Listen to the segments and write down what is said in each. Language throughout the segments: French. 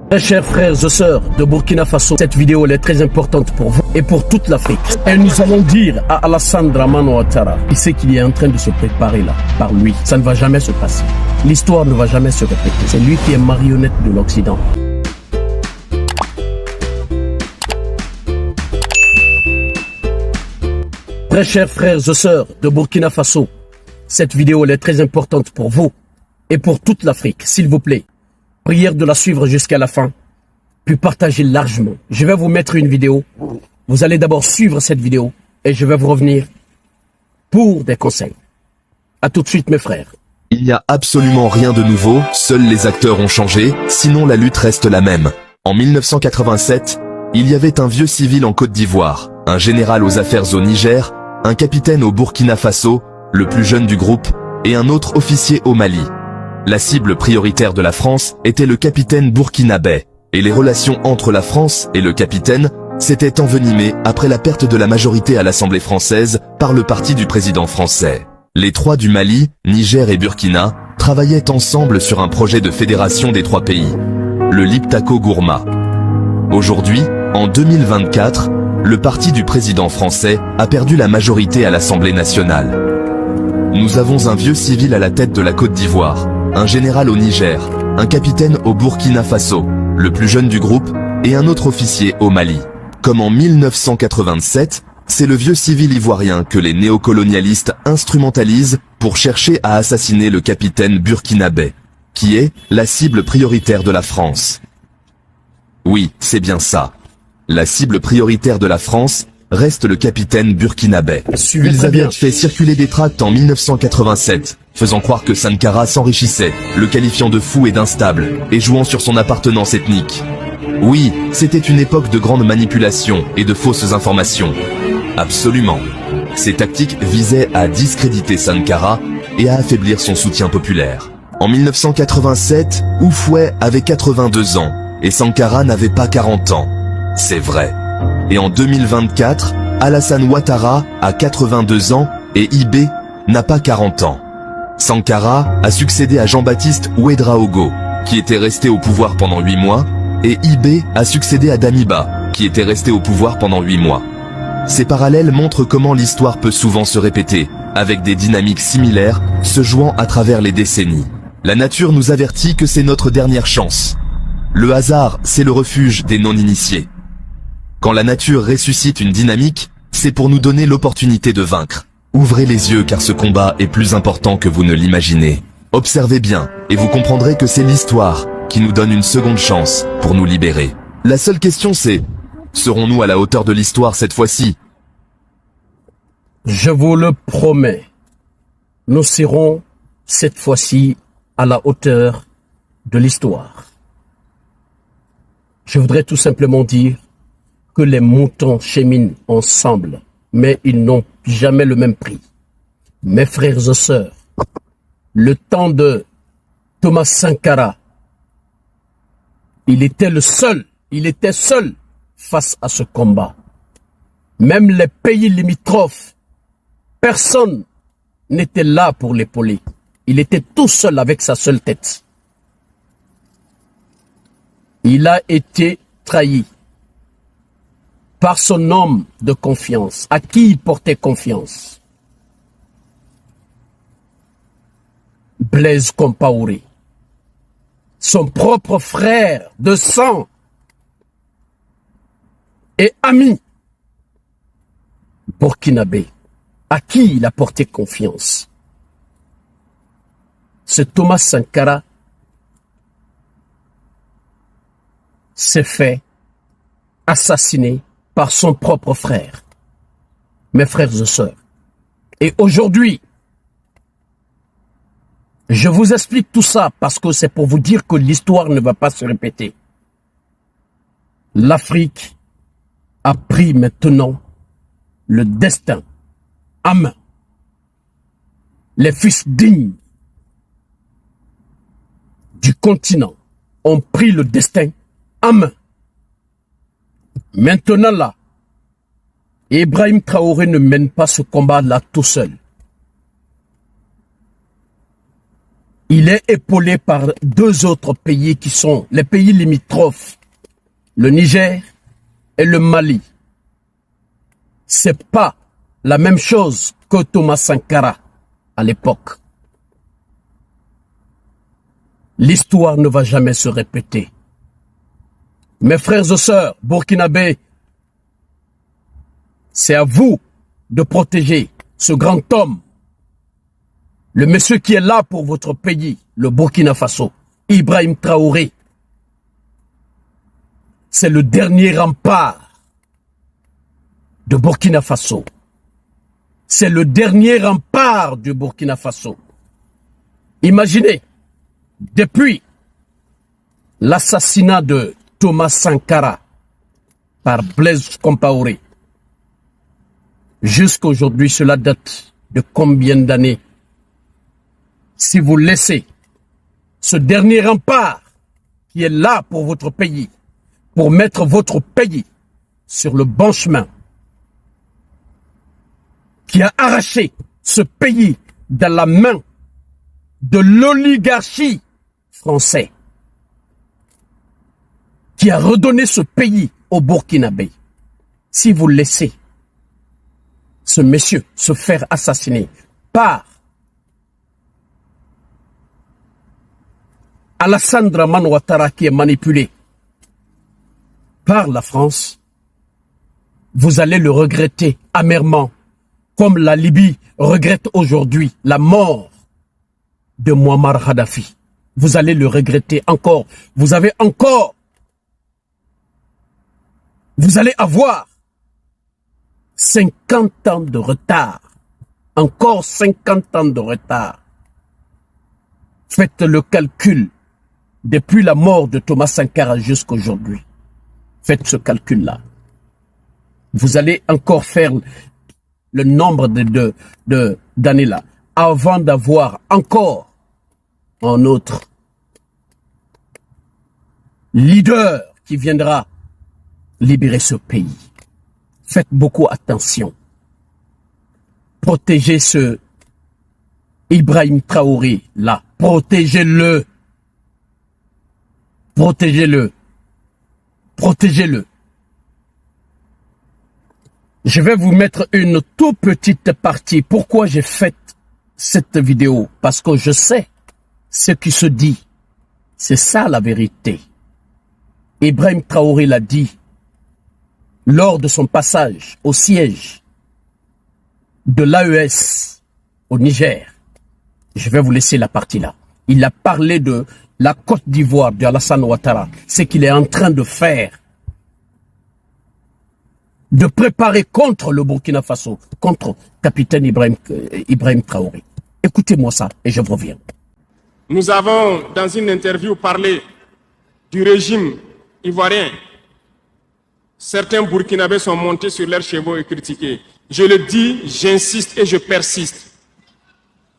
Très chers frères et sœurs de Burkina Faso, cette vidéo elle est très importante pour vous et pour toute l'Afrique. Et nous allons dire à Alassane Dramane Ouattara, il sait qu'il est en train de se préparer là, par lui. Ça ne va jamais se passer. L'histoire ne va jamais se répéter. C'est lui qui est marionnette de l'Occident. Très chers frères et sœurs de Burkina Faso, cette vidéo elle est très importante pour vous et pour toute l'Afrique, s'il vous plaît. Prière de la suivre jusqu'à la fin, puis partagez largement. Je vais vous mettre une vidéo. Vous allez d'abord suivre cette vidéo et je vais vous revenir pour des conseils. À tout de suite mes frères. Il n'y a absolument rien de nouveau, seuls les acteurs ont changé, sinon la lutte reste la même. En 1987, il y avait un vieux civil en Côte d'Ivoire, un général aux affaires au Niger, un capitaine au Burkina Faso, le plus jeune du groupe, et un autre officier au Mali. La cible prioritaire de la France était le capitaine burkinabé, et les relations entre la France et le capitaine s'étaient envenimées après la perte de la majorité à l'Assemblée française par le parti du président français. Les trois du Mali, Niger et Burkina travaillaient ensemble sur un projet de fédération des trois pays, le Liptako Gourma. Aujourd'hui, en 2024, le parti du président français a perdu la majorité à l'Assemblée nationale. Nous avons un vieux civil à la tête de la Côte d'Ivoire, un général au Niger, un capitaine au Burkina Faso, le plus jeune du groupe, et un autre officier au Mali. Comme en 1987, c'est le vieux civil ivoirien que les néocolonialistes instrumentalisent pour chercher à assassiner le capitaine burkinabé, qui est la cible prioritaire de la France. Oui, c'est bien ça. La cible prioritaire de la France reste le capitaine burkinabé. Ils avaient fait circuler des tracts en 1987, faisant croire que Sankara s'enrichissait, le qualifiant de fou et d'instable, et jouant sur son appartenance ethnique. Oui, c'était une époque de grande manipulation et de fausses informations. Absolument. Ces tactiques visaient à discréditer Sankara et à affaiblir son soutien populaire. En 1987, Oufouet avait 82 ans, et Sankara n'avait pas 40 ans. C'est vrai. Et en 2024, Alassane Ouattara a 82 ans et Ibé n'a pas 40 ans. Sankara a succédé à Jean-Baptiste Ouédraogo, qui était resté au pouvoir pendant 8 mois, et Ibé a succédé à Damiba, qui était resté au pouvoir pendant 8 mois. Ces parallèles montrent comment l'histoire peut souvent se répéter, avec des dynamiques similaires se jouant à travers les décennies. La nature nous avertit que c'est notre dernière chance. Le hasard, c'est le refuge des non-initiés. Quand la nature ressuscite une dynamique, c'est pour nous donner l'opportunité de vaincre. Ouvrez les yeux car ce combat est plus important que vous ne l'imaginez. Observez bien, et vous comprendrez que c'est l'histoire qui nous donne une seconde chance pour nous libérer. La seule question c'est, serons-nous à la hauteur de l'histoire cette fois-ci? Je vous le promets, nous serons cette fois-ci à la hauteur de l'histoire. Je voudrais tout simplement dire que les moutons cheminent ensemble, mais ils n'ont jamais le même prix. Mes frères et sœurs, le temps de Thomas Sankara, il était seul face à ce combat. Même les pays limitrophes, personne n'était là pour l'épauler. Il était tout seul avec sa seule tête. Il a été trahi par son homme de confiance, à qui il portait confiance. Blaise Compaoré, son propre frère de sang et ami burkinabé, à qui il a porté confiance. Ce Thomas Sankara s'est fait assassiner par son propre frère, mes frères et sœurs. Et aujourd'hui, je vous explique tout ça parce que c'est pour vous dire que l'histoire ne va pas se répéter. L'Afrique a pris maintenant le destin à main. Les fils dignes du continent ont pris le destin à main. Maintenant là, Ibrahim Traoré ne mène pas ce combat-là tout seul. Il est épaulé par deux autres pays qui sont les pays limitrophes, le Niger et le Mali. C'est pas la même chose que Thomas Sankara à l'époque. L'histoire ne va jamais se répéter. Mes frères et sœurs burkinabés, c'est à vous de protéger ce grand homme, le monsieur qui est là pour votre pays, le Burkina Faso, Ibrahim Traoré. C'est le dernier rempart de Burkina Faso. C'est le dernier rempart du Burkina Faso. Imaginez, depuis l'assassinat de Thomas Sankara par Blaise Compaoré, jusqu'à aujourd'hui, cela date de combien d'années? Si vous laissez ce dernier rempart qui est là pour votre pays, pour mettre votre pays sur le bon chemin, qui a arraché ce pays dans la main de l'oligarchie française, qui a redonné ce pays au Burkinabé. Si vous laissez ce monsieur se faire assassiner par Alassane Dramane Ouattara qui est manipulé par la France, vous allez le regretter amèrement, comme la Libye regrette aujourd'hui la mort de Muammar Kadhafi. Vous allez le regretter encore. Vous allez avoir 50 ans de retard. Encore 50 ans de retard. Faites le calcul depuis la mort de Thomas Sankara jusqu'à aujourd'hui. Faites ce calcul-là. Vous allez encore faire le nombre d'années là avant d'avoir encore un autre leader qui viendra libérer ce pays. Faites beaucoup attention. Protégez ce Ibrahim Traoré là. Protégez-le. Protégez-le. Protégez-le. Je vais vous mettre une toute petite partie. Pourquoi j'ai fait cette vidéo? Parce que je sais ce qui se dit. C'est ça la vérité. Ibrahim Traoré l'a dit lors de son passage au siège de l'AES au Niger. Je vais vous laisser la partie là. Il a parlé de la Côte d'Ivoire de Alassane Ouattara, ce qu'il est en train de faire, de préparer contre le Burkina Faso, contre capitaine Ibrahim Traoré. Écoutez-moi ça et je reviens. Nous avons, dans une interview, parlé du régime ivoirien. Certains Burkinabés sont montés sur leurs chevaux et critiqués. Je le dis, j'insiste et je persiste.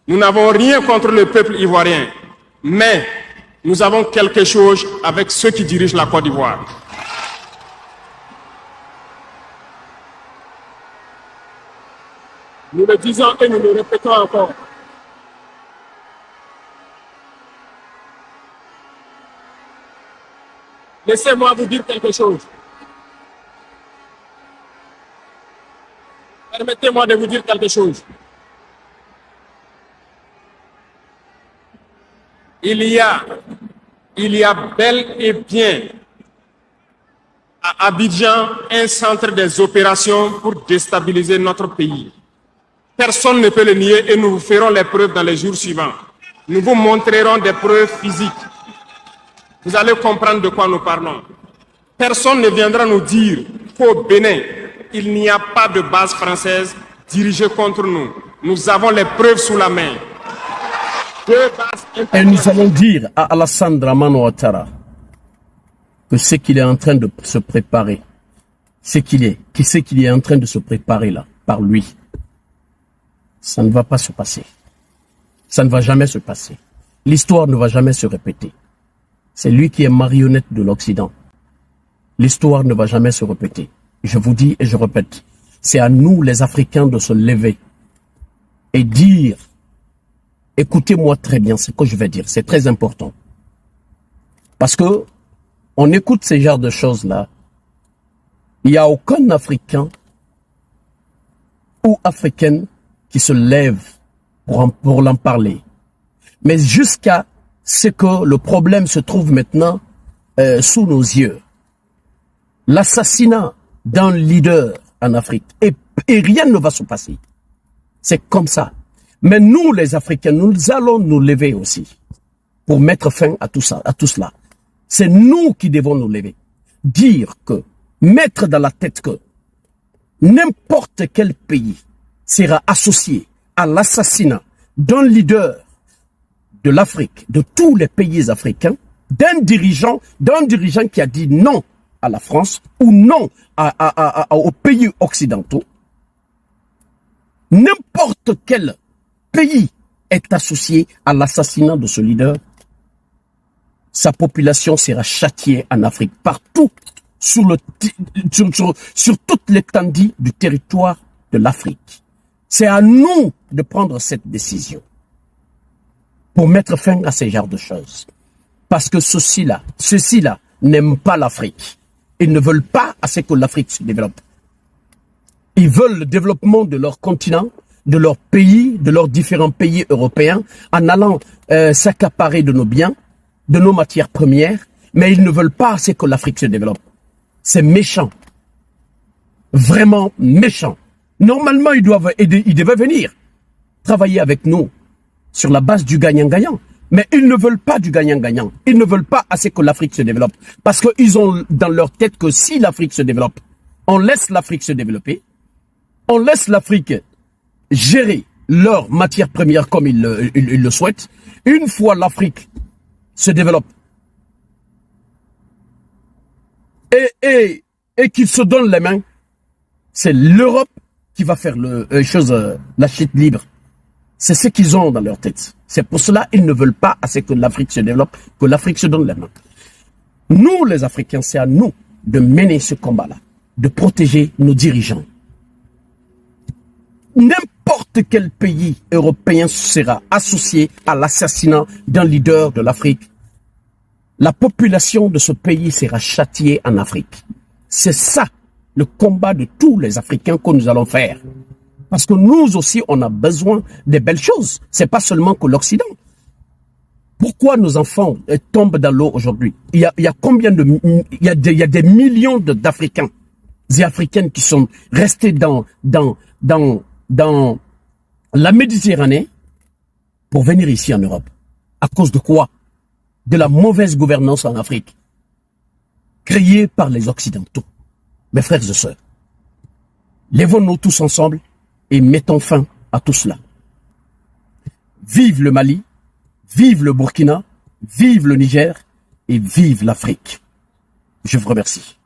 Nous n'avons rien contre le peuple ivoirien, mais nous avons quelque chose avec ceux qui dirigent la Côte d'Ivoire. Nous le disons et nous le répétons encore. Laissez-moi vous dire quelque chose. Permettez-moi de vous dire quelque chose. Il y a bel et bien à Abidjan un centre des opérations pour déstabiliser notre pays. Personne ne peut le nier et nous vous ferons les preuves dans les jours suivants. Nous vous montrerons des preuves physiques. Vous allez comprendre de quoi nous parlons. Personne ne viendra nous dire qu'au Bénin, il n'y a pas de base française dirigée contre nous. Nous avons les preuves sous la main. Et nous allons dire à Alassane Dramane Ouattara que ce qu'il est en train de se préparer, c'est qu'il est en train de se préparer là, par lui. Ça ne va pas se passer. Ça ne va jamais se passer. L'histoire ne va jamais se répéter. C'est lui qui est marionnette de l'Occident. L'histoire ne va jamais se répéter. Je vous dis et je répète, c'est à nous les Africains de se lever et dire Écoutez-moi très bien ce que je vais dire, c'est très important. Parce que on écoute ces genres de choses-là, il n'y a aucun Africain ou Africaine qui se lève pour l'en parler. Mais jusqu'à ce que le problème se trouve maintenant sous nos yeux. L'assassinat d'un leader en Afrique, et rien ne va se passer. C'est comme ça. Mais nous, les Africains, nous allons nous lever aussi pour mettre fin à tout ça, à tout cela. C'est nous qui devons nous lever. Dire que, mettre dans la tête que n'importe quel pays sera associé à l'assassinat d'un leader de l'Afrique, de tous les pays africains, d'un dirigeant qui a dit non à la France ou non aux pays occidentaux. N'importe quel pays est associé à l'assassinat de ce leader, sa population sera châtiée en Afrique, partout, sur toute l'étendue du territoire de l'Afrique. C'est à nous de prendre cette décision pour mettre fin à ces genres de choses. Parce que ceux-ci-là n'aiment pas l'Afrique. Ils ne veulent pas assez que l'Afrique se développe. Ils veulent le développement de leur continent, de leur pays, de leurs différents pays européens, en allant s'accaparer de nos biens, de nos matières premières, mais ils ne veulent pas assez que l'Afrique se développe. C'est méchant. Vraiment méchant. Normalement, ils devaient venir travailler avec nous sur la base du gagnant-gagnant. Mais ils ne veulent pas du gagnant-gagnant. Ils ne veulent pas assez que l'Afrique se développe. Parce qu'ils ont dans leur tête que si l'Afrique se développe, on laisse l'Afrique se développer, on laisse l'Afrique gérer leurs matières premières comme ils le souhaitent. Une fois l'Afrique se développe et qu'ils se donnent les mains, c'est l'Europe qui va faire la chute libre. C'est ce qu'ils ont dans leur tête. C'est pour cela qu'ils ne veulent pas assez que l'Afrique se développe, que l'Afrique se donne les mains. Nous, les Africains, c'est à nous de mener ce combat-là, de protéger nos dirigeants. N'importe quel pays européen sera associé à l'assassinat d'un leader de l'Afrique. La population de ce pays sera châtiée en Afrique. C'est ça le combat de tous les Africains que nous allons faire. Parce que nous aussi, on a besoin de belles choses. C'est pas seulement que l'Occident. Pourquoi nos enfants tombent dans l'eau aujourd'hui? Il y a combien il y a des millions d'Africains et Africaines qui sont restés dans la Méditerranée pour venir ici en Europe. À cause de quoi? De la mauvaise gouvernance en Afrique, créée par les Occidentaux. Mes frères et sœurs, lèvons-nous tous ensemble et mettons fin à tout cela. Vive le Mali, vive le Burkina, vive le Niger et vive l'Afrique. Je vous remercie.